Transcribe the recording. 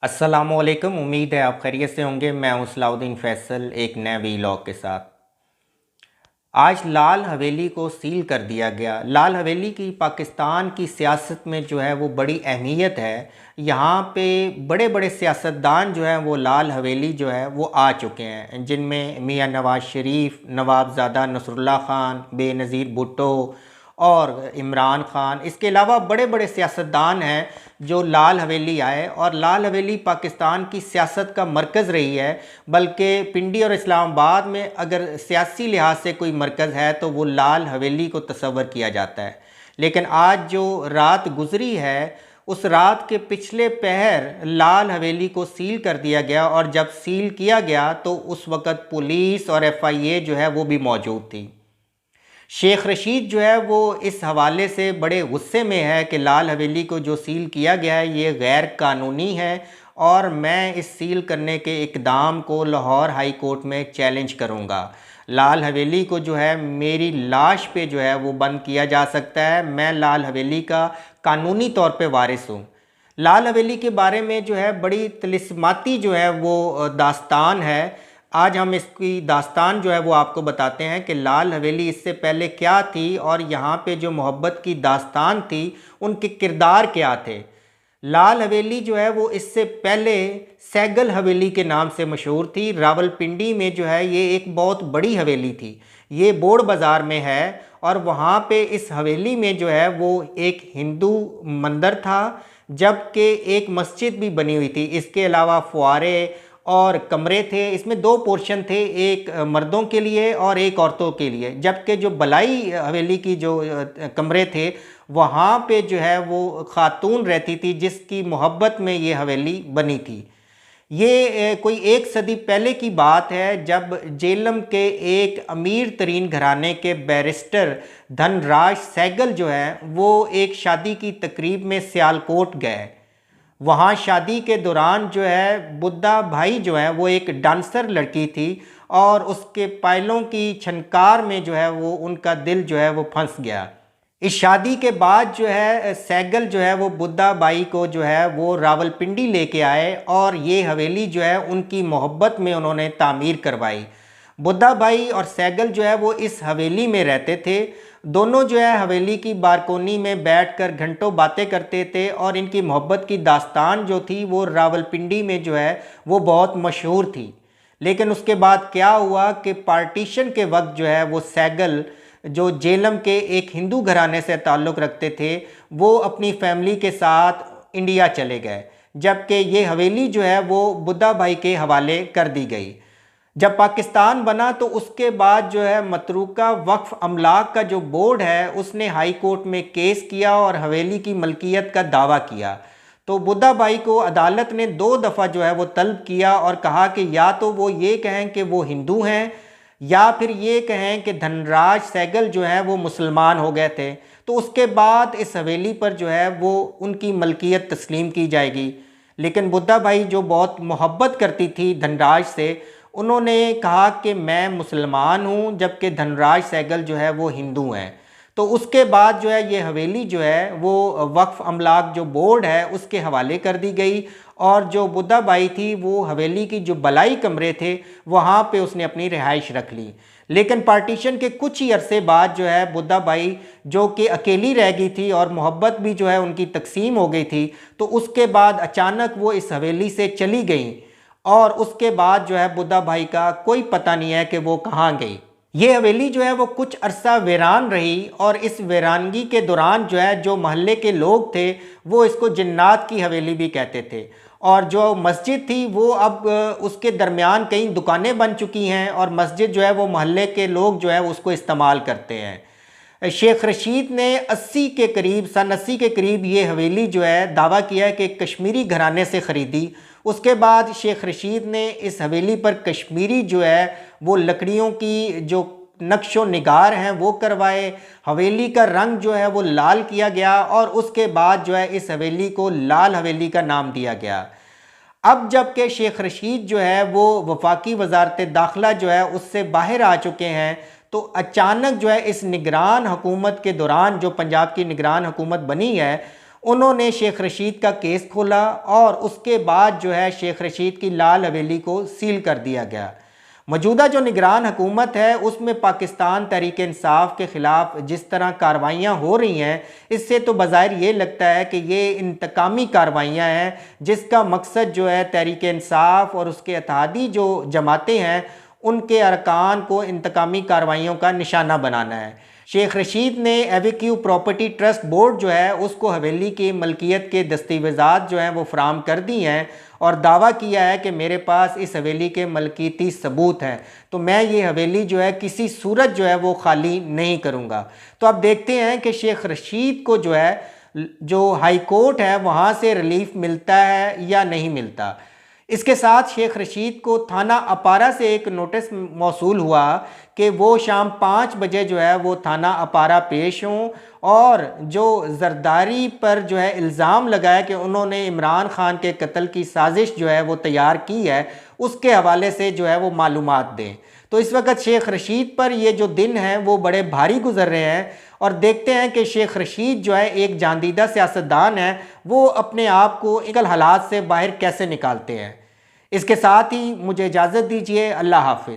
अस्सलामुअलैकुम। उम्मीद है आप खैरियत से होंगे। मैं हूं सलाउद्दीन फैसल एक नए वीलॉग के साथ। आज लाल हवेली को सील कर दिया गया। लाल हवेली की पाकिस्तान की सियासत में जो है वो बड़ी अहमियत है। यहाँ पे बड़े बड़े सियासतदान जो हैं वो लाल हवेली जो है वो आ चुके हैं, जिनमें मियाँ नवाज शरीफ, नवाबज़ादा नसरुल्लाह ख़ान, बेनज़ीर भुट्टो और इमरान ख़ान। इसके अलावा बड़े बड़े सियासतदान हैं जो लाल हवेली आए। और लाल हवेली पाकिस्तान की सियासत का मरकज़ रही है, बल्कि पिंडी और इस्लामाबाद में अगर सियासी लिहाज से कोई मरकज़ है तो वो लाल हवेली को तस्वर किया जाता है। लेकिन आज जो रात गुजरी है, उस रात के पिछले पहर लाल हवेली को सील कर दिया गया। और जब सील किया गया तो उस वक़्त पुलिस और FIA जो है वो भी मौजूद थी। शेख रशीद जो है वो इस हवाले से बड़े गुस्से में है कि लाल हवेली को जो सील किया गया है ये गैर कानूनी है, और मैं इस सील करने के इकदाम को लाहौर हाई कोर्ट में चैलेंज करूँगा। लाल हवेली को जो है मेरी लाश पे जो है वो बंद किया जा सकता है। मैं लाल हवेली का कानूनी तौर पे वारिस हूँ। लाल हवेली के बारे में जो है बड़ी तिलिस्माती जो है वो दास्तान है। आज हम इसकी दास्तान जो है वो आपको बताते हैं कि लाल हवेली इससे पहले क्या थी, और यहाँ पे जो मोहब्बत की दास्तान थी उनके किरदार क्या थे। लाल हवेली जो है वो इससे पहले सैगल हवेली के नाम से मशहूर थी। रावलपिंडी में जो है ये एक बहुत बड़ी हवेली थी। ये बोड़ बाज़ार में है, और वहाँ पे इस हवेली में जो है वो एक हिंदू मंदिर था, जबकि एक मस्जिद भी बनी हुई थी। इसके अलावा फुआरे और कमरे थे। इसमें दो पोर्शन थे, एक मर्दों के लिए और एक औरतों के लिए। जबकि जो बलाई हवेली की जो कमरे थे वहाँ पे जो है वो खातून रहती थी, जिसकी मोहब्बत में ये हवेली बनी थी। ये कोई एक सदी पहले की बात है, जब जेलम के एक अमीर तरीन घराने के बैरिस्टर धनराज सहगल जो है वो एक शादी की तकरीब में सियालकोट गए। वहाँ शादी के दौरान जो है बुद्धा भाई जो है वो एक डांसर लड़की थी, और उसके पायलों की छनकार में जो है वो उनका दिल जो है वो फंस गया। इस शादी के बाद जो है सैगल जो है वो बुद्धा बाई को जो है वो रावलपिंडी लेके आए, और ये हवेली जो है उनकी मोहब्बत में उन्होंने तामीर करवाई। बुद्धा भाई और सैगल जो है वो इस हवेली में रहते थे। दोनों जो है हवेली की बालकोनी में बैठकर घंटों बातें करते थे, और इनकी मोहब्बत की दास्तान जो थी वो रावलपिंडी में जो है वो बहुत मशहूर थी। लेकिन उसके बाद क्या हुआ कि पार्टीशन के वक्त जो है वो सैगल, जो जेलम के एक हिंदू घराने से ताल्लुक़ रखते थे, वो अपनी फैमिली के साथ इंडिया चले गए, जबकि ये हवेली जो है वो बुद्धा भाई के हवाले कर दी गई। जब पाकिस्तान बना तो उसके बाद जो है मतरूका वक्फ अमलाक का जो बोर्ड है उसने हाई कोर्ट में केस किया और हवेली की मलकियत का दावा किया। तो बुद्धा भाई को अदालत ने 2 दफ़ा जो है वो तलब किया और कहा कि या तो वो ये कहें कि वो हिंदू हैं, या फिर ये कहें कि धनराज सहगल जो है वो मुसलमान हो गए थे, तो उसके बाद इस हवेली पर जो है वो उनकी मलकियत तस्लीम की जाएगी। लेकिन बुद्धा भाई जो बहुत मोहब्बत करती थी धनराज से, उन्होंने कहा कि मैं मुसलमान हूँ, जबकि धनराज सहगल जो है वो हिंदू हैं। तो उसके बाद जो है ये हवेली जो है वो वक्फ अमलाक जो बोर्ड है उसके हवाले कर दी गई, और जो बुद्धा बाई थी वो हवेली की जो बलाई कमरे थे वहाँ पे उसने अपनी रिहाइश रख ली। लेकिन पार्टीशन के कुछ ही अरसे बाद जो है बुद्धा बाई, जो कि अकेली रह गई थी और मोहब्बत भी जो है उनकी तकसीम हो गई थी, तो उसके बाद अचानक वो इस हवेली से चली गई, और उसके बाद जो है बुद्धा भाई का कोई पता नहीं है कि वो कहाँ गई। ये हवेली जो है वो कुछ अरसा वीरान रही, और इस वीरानगी के दौरान जो है जो महल्ले के लोग थे वो इसको जिन्नात की हवेली भी कहते थे। और जो मस्जिद थी वो अब उसके दरमियान कई दुकानें बन चुकी हैं, और मस्जिद जो है वो महल्ले के लोग जो है उसको इस्तेमाल करते हैं। शेख रशीद ने 80 के करीब, सन 80 के करीब ये हवेली जो है दावा किया है कि कश्मीरी घराने से ख़रीदी। उसके बाद शेख रशीद ने इस हवेली पर कश्मीरी जो है वो लकड़ियों की जो नक्शो निगार हैं वो करवाए। हवेली का रंग जो है वो लाल किया गया, और उसके बाद जो है इस हवेली को लाल हवेली का नाम दिया गया। अब जबकि शेख रशीद जो है वो वफाकी वजारत दाखिला जो है उससे बाहर आ चुके हैं, तो अचानक जो है इस निगरान हुकूमत के दौरान, जो पंजाब की निगरान हुकूमत बनी है, उन्होंने शेख रशीद का केस खोला और उसके बाद जो है शेख रशीद की लाल हवेली को सील कर दिया गया। मौजूदा जो निगरान हुकूमत है उसमें पाकिस्तान तहरीक इंसाफ के ख़िलाफ़ जिस तरह कार्रवाइयाँ हो रही हैं, इससे तो बज़ाहिर ये लगता है कि ये इंतकामी कार्रवाइयाँ हैं जिसका मकसद जो है तहरीक इंसाफ और उसके इत्तेहादी जो जमातें हैं उनके अरकान को इंतकामी कार्रवाइयों का निशाना बनाना है। शेख रशीद ने एवेक्यू प्रॉपर्टी ट्रस्ट बोर्ड जो है उसको हवेली की मलकियत के दस्तावेज़ात जो हैं वो फराम कर दी हैं और दावा किया है कि मेरे पास इस हवेली के मलकियती सबूत हैं, तो मैं ये हवेली जो है किसी सूरत जो है वो खाली नहीं करूँगा। तो अब देखते हैं कि शेख रशीद को जो है जो हाई कोर्ट है वहाँ से रिलीफ मिलता है या नहीं मिलता। इसके साथ शेख रशीद को थाना अपारा से एक नोटिस मौसूल हुआ कि वो शाम 5 बजे जो है वो थाना अपारा पेश हों और जो जरदारी पर जो है इल्ज़ाम लगाया कि उन्होंने इमरान खान के कत्ल की साजिश जो है वो तैयार की है, उसके हवाले से जो है वो मालूमात दें। तो इस वक्त शेख रशीद पर ये जो दिन हैं वो बड़े भारी गुजर रहे हैं और देखते हैं कि शेख रशीद जो है एक जांदीदा सियासतदान है, वो अपने आप को इन हालात से बाहर कैसे निकालते हैं। इसके साथ ही मुझे इजाज़त दीजिए। अल्लाह हाफ़िज़।